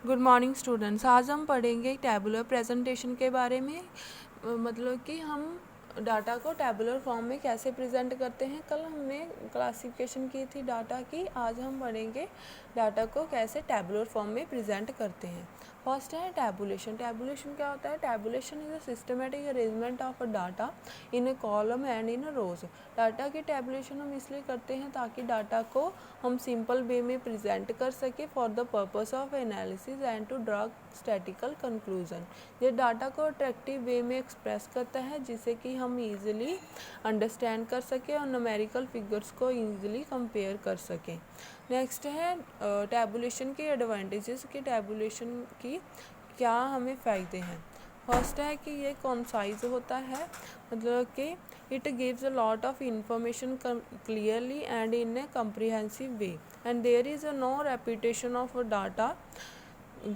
Good morning students. आज हम पढ़ेंगे टैबुलर प्रेजेंटेशन के बारे में। मतलब कि हम डाटा को टैबुलर फॉर्म में कैसे प्रेजेंट करते हैं। कल हमने क्लासिफिकेशन की थी डाटा की, आज हम पढ़ेंगे डाटा को कैसे टैबुलर फॉर्म में प्रेजेंट करते हैं। फर्स्ट है टैबुलेशन। टैबुलेशन क्या होता है? Tabulation is a systematic arrangement of a data in a column and in a rows. Data की टैबुलेशन हम इसलिए करते हैं ताकि डाटा को हम सिंपल वे में प्रेजेंट कर सके for the purpose of analysis and to draw statical conclusion. ये डाटा को अट्रैक्टिव वे में एक्सप्रेस करता है जिसे कि हम इजीली अंडरस्टैंड कर सकें और न्यूमेरिकल फिगर्स को इजीली कंपेयर कर सकें। नेक्स्ट है टैबुलेशन के एडवांटेजेस की। टैबुलेशन की क्या हमें फ़ायदे हैं? फर्स्ट है कि ये कॉन्साइज होता है, मतलब कि it gives a lot of information clearly and in a comprehensive way, and there is no repetition of data.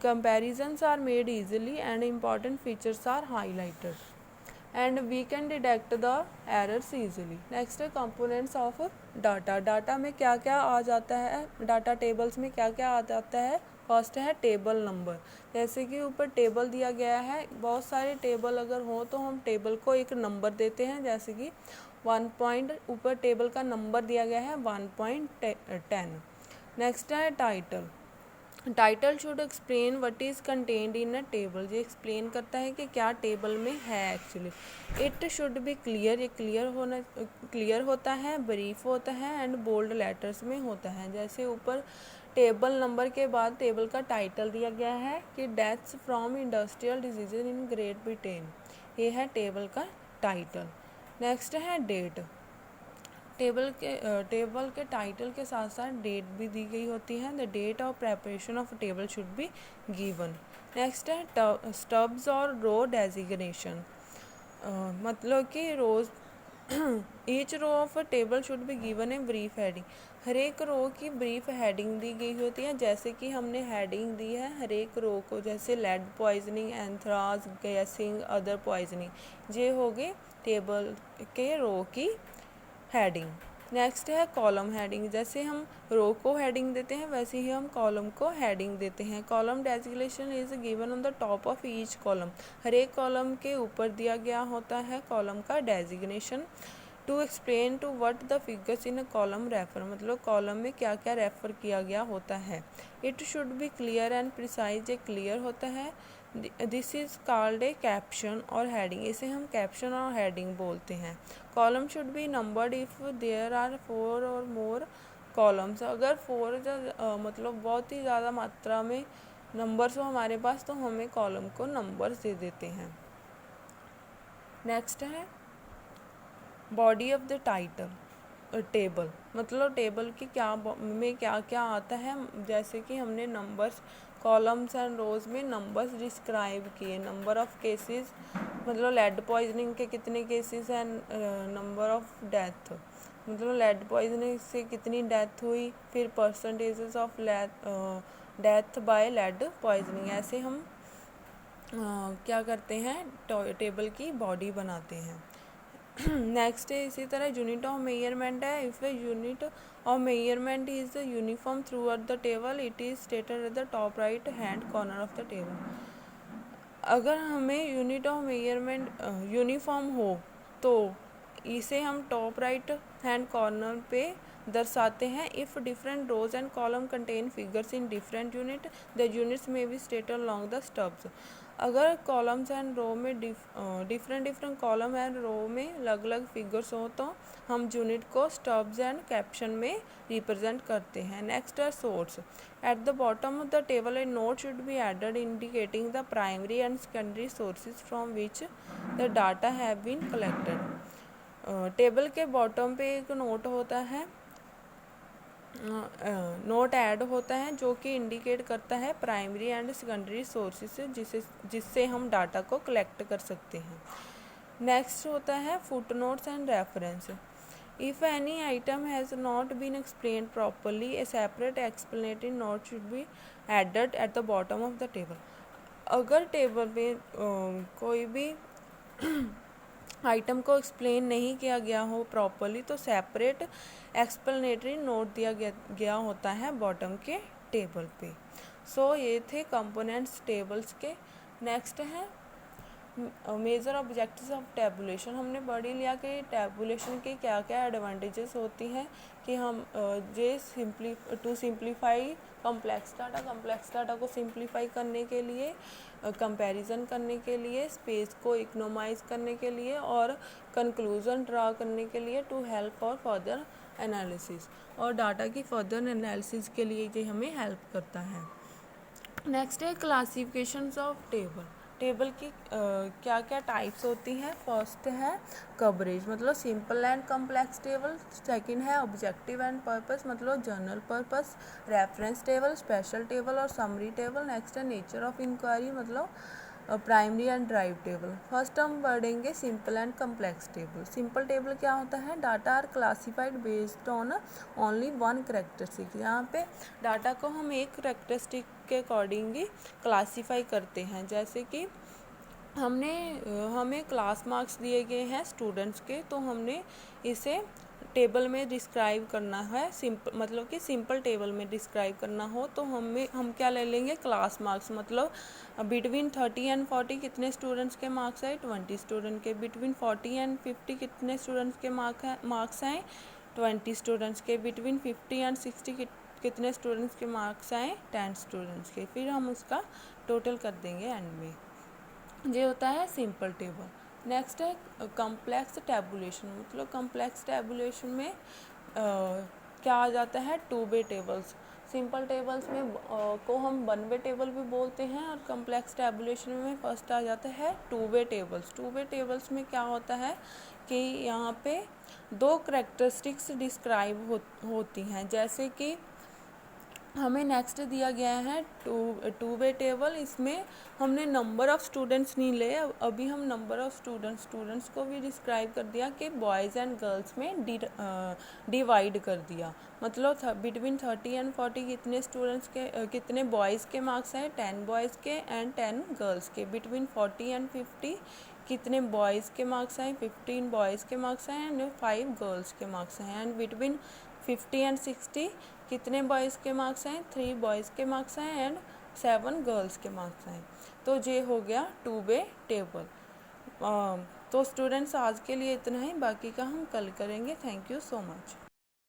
Comparisons are made easily and important features are highlighted and we can detect the errors easily. Next है components of data. Data में क्या क्या आ जाता है, data tables में क्या क्या आ जाता है? फर्स्ट है टेबल नंबर। जैसे कि ऊपर टेबल दिया गया है, बहुत सारे टेबल अगर हो तो हम टेबल को एक नंबर देते हैं, जैसे कि 1 ऊपर टेबल का नंबर दिया गया है 1.10। नेक्स्ट है title. Title should explain what is contained in a table. ये एक्सप्लेन करता है कि क्या टेबल में है actually. It should be clear. ये क्लियर होता है, ब्रीफ होता है एंड बोल्ड लेटर्स में होता है। जैसे ऊपर टेबल नंबर के बाद टेबल का टाइटल दिया गया है कि deaths from industrial disease in Great Britain. ये है टेबल का टाइटल। नेक्स्ट है डेट। टेबल के टाइटल के साथ साथ डेट भी दी गई होती है। The date of preparation of table should be given. Next है स्टब्स और रो डेजिग्नेशन। मतलब कि rows each row of a table should be given a brief heading. हर एक रो की ब्रीफ हेडिंग दी गई होती है। जैसे कि हमने हेडिंग दी है हर एक रो को, जैसे lead poisoning, anthrax, gassing, other poisoning. ये हो गए टेबल के रो की हेडिंग। नेक्स्ट है कॉलम हेडिंग। जैसे हम रो को हेडिंग देते हैं वैसे ही हम कॉलम को हेडिंग देते हैं। Column designation is given on the top of each column. हर एक कॉलम के ऊपर दिया गया होता है कॉलम का designation. To explain to what the figures in a column refer, मतलब कॉलम में क्या क्या रेफर किया गया होता है। It should be clear and precise. ये क्लियर होता है। This is called a caption और हेडिंग। इसे हम कैप्शन और हेडिंग बोलते हैं। Column should be numbered if there are 4 or more columns. अगर 4 मतलब बहुत ही ज़्यादा मात्रा में नंबर्स हो हमारे पास तो हमें कॉलम को नंबर्स दे देते हैं। नेक्स्ट है body of the title table, मतलब टेबल की क्या क्या आता है। जैसे कि हमने नंबर्स कॉलम्स एंड रोज में नंबर्स डिस्क्राइब किए। नंबर ऑफ केसेस, मतलब लेड पॉइजनिंग के कितने केसेस हैं, नंबर ऑफ डेथ, मतलब लेड पॉइजनिंग से कितनी डेथ हुई, फिर percentages of death by lead poisoning. ऐसे हम क्या करते हैं, टेबल की बॉडी बनाते हैं। नेक्स्ट है इसी तरह यूनिट ऑफ मेजरमेंट है। If a unit of measurement is uniform through out the table it is stated at the top right hand corner of the table. अगर हमें यूनिट ऑफ मेजरमेंट यूनिफॉर्म हो तो इसे हम टॉप राइट हैंड कॉर्नर पे दर्शाते हैं। If different rows and column contain figures in different unit the units में be stated along the stubs. अगर कॉलम्स एंड रो में डिफरेंट कॉलम एंड रो में अलग अलग फिगर्स हो तो हम यूनिट को स्टब्स एंड कैप्शन में रिप्रेजेंट करते हैं। नेक्स्ट है source. At the bottom of the table a note should be added indicating the primary and secondary sources from which the data have been collected. Table के bottom पे एक note होता है, note add होता है जो कि इंडिकेट करता है प्राइमरी एंड सेकेंडरी सोर्सेज से जिससे हम डाटा को कलेक्ट कर सकते हैं। नेक्स्ट होता है footnotes and reference. If any item has not been explain properly a separate explanatory note should be added at the bottom of the table. अगर टेबल पे कोई भी आइटम को एक्सप्लेन नहीं किया गया हो प्रॉपरली तो सेपरेट एक्सप्लेनेटरी नोट दिया गया होता है बॉटम के टेबल पे। सो ये थे कंपोनेंट्स टेबल्स के। नेक्स्ट है मेजर ऑब्जेक्टिव्स ऑफ टैबुलेशन। हमने पढ़ ही लिया कि टैबुलेशन के क्या क्या एडवांटेजेस होती हैं कि हम टू सिंप्लीफाई कम्प्लेक्स डाटा को सिंप्लीफाई करने के लिए, कंपैरिजन करने के लिए, स्पेस को इकोनोमाइज करने के लिए और कंक्लूजन ड्रा करने के लिए, टू हेल्प और फर्दर एनालिसिस, और डाटा की फर्दर एनालिसिस के लिए ये हमें हेल्प करता है। नेक्स्ट है क्लासिफिकेशंस ऑफ टेबल। टेबल की क्या क्या टाइप्स होती हैं। फर्स्ट है कवरेज, मतलब simple and complex table. Second है ऑब्जेक्टिव एंड पर्पस, मतलब general purpose. Reference table, special table और समरी टेबल। नेक्स्ट है नेचर ऑफ इंक्वायरी, मतलब primary and derived table. First हम पढ़ेंगे simple and complex table. Simple table क्या होता है, data are classified based on only one characteristic. यहाँ पे डाटा को हम एक करेक्टरिस्टिक के अकॉर्डिंग क्लासीफाई करते हैं। जैसे कि हमें क्लास मार्क्स दिए गए हैं स्टूडेंट्स के, तो हमने इसे टेबल में डिस्क्राइब करना है, मतलब कि सिंपल टेबल में डिस्क्राइब करना हो तो हम क्या ले लेंगे, क्लास मार्क्स। मतलब बिटवीन 30 एंड 40 कितने स्टूडेंट्स के मार्क्स आए, 20 स्टूडेंट के। बिटवीन 40 एंड 50 कितने स्टूडेंट्स के मार्क्स आए, 20 स्टूडेंट्स के। बिटवीन 50 एंड 60 कितने स्टूडेंट्स के मार्क्स आए, 10 स्टूडेंट्स के। फिर हम उसका टोटल कर देंगे एंड में। ये होता है सिंपल टेबल। नेक्स्ट है कम्प्लेक्स टैबुलेशन, मतलब कम्प्लेक्स टैबुलेशन में क्या आ जाता है, two way tables. Simple tables में को हम वन वे टेबल भी बोलते हैं, और कम्प्लेक्स टैबुलेशन में फर्स्ट आ जाता है two way tables. Two way tables में क्या होता है कि यहाँ पे दो करेक्टरिस्टिक्स डिस्क्राइब होती हैं। जैसे कि हमें नेक्स्ट दिया गया है टू वे टेबल। इसमें हमने नंबर ऑफ़ स्टूडेंट्स नहीं ले, अभी हम नंबर ऑफ़ स्टूडेंट्स को भी डिस्क्राइब कर दिया कि बॉयज़ एंड गर्ल्स में डिवाइड कर दिया। मतलब बिटवीन 30 एंड 40 कितने स्टूडेंट्स के कितने बॉयज़ के मार्क्स हैं, 10 बॉयज़ के एंड 10 गर्ल्स के। बिटवीन 40 एंड 50 कितने बॉयज़ के मार्क्स हैं, 15 बॉयज़ के मार्क्स हैं एंड 5 गर्ल्स के मार्क्स हैं। एंड बिटवीन 50 एंड 60 कितने बॉयज़ के मार्क्स हैं, 3 बॉयज़ के मार्क्स हैं एंड 7 गर्ल्स के मार्क्स हैं। तो ये हो गया टू वे टेबल। तो स्टूडेंट्स आज के लिए इतना ही, बाकी का हम कल करेंगे। Thank you so much.